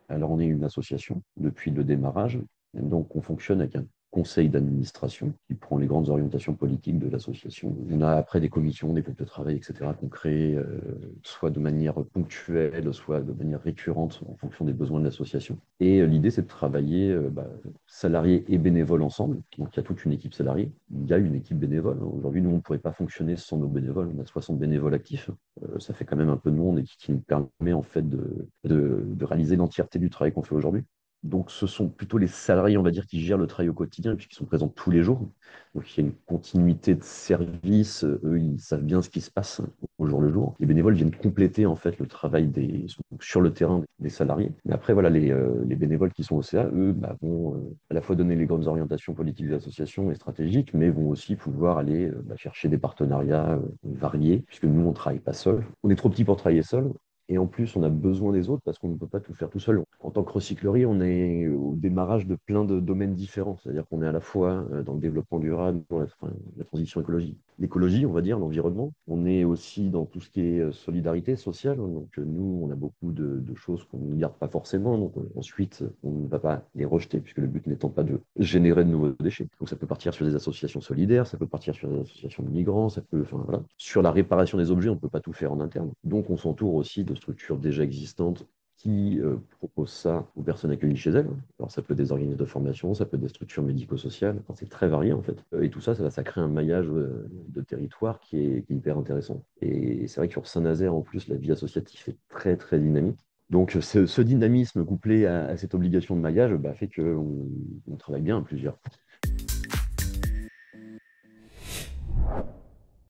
Alors, on est une association depuis le démarrage. Donc, on fonctionne avec un conseil d'administration qui prend les grandes orientations politiques de l'association. On a après des commissions, des groupes de travail, etc., qu'on crée soit de manière ponctuelle, soit de manière récurrente en fonction des besoins de l'association. Et l'idée, c'est de travailler salariés et bénévoles ensemble. Donc, il y a toute une équipe salariée, il y a une équipe bénévole. Aujourd'hui, nous, on ne pourrait pas fonctionner sans nos bénévoles. On a 60 bénévoles actifs. Ça fait quand même un peu de monde et qui nous permet en fait de réaliser l'entièreté du travail qu'on fait aujourd'hui. Donc, ce sont plutôt les salariés, on va dire, qui gèrent le travail au quotidien, puisqu'ils sont présents tous les jours. Donc, il y a une continuité de service. Eux, ils savent bien ce qui se passe au jour le jour. Les bénévoles viennent compléter, en fait, le travail sur le terrain des salariés. Mais après, voilà, les bénévoles qui sont au CA, eux, vont à la fois donner les grandes orientations politiques de l'association et stratégiques, mais vont aussi pouvoir aller chercher des partenariats variés, puisque nous, on ne travaille pas seul. On est trop petit pour travailler seul. Et en plus, on a besoin des autres parce qu'on ne peut pas tout faire tout seul. En tant que recyclerie, on est au démarrage de plein de domaines différents. C'est-à-dire qu'on est à la fois dans le développement durable, dans la transition écologique. L'écologie, on va dire, l'environnement. On est aussi dans tout ce qui est solidarité sociale. Donc nous, on a beaucoup de choses qu'on ne garde pas forcément. Donc ensuite, on ne va pas les rejeter, puisque le but n'étant pas de générer de nouveaux déchets. Donc ça peut partir sur des associations solidaires, ça peut partir sur des associations de migrants, ça peut, enfin voilà. Sur la réparation des objets, on ne peut pas tout faire en interne. Donc on s'entoure aussi de structures déjà existantes qui proposent ça aux personnes accueillies chez elles. Alors ça peut être des organismes de formation, ça peut être des structures médico-sociales, enfin, c'est très varié en fait. Et tout ça, ça crée un maillage de territoire qui est hyper intéressant. Et c'est vrai que sur Saint-Nazaire, en plus, la vie associative est très très dynamique. Donc ce dynamisme couplé à cette obligation de maillage fait qu'on on travaille bien à plusieurs.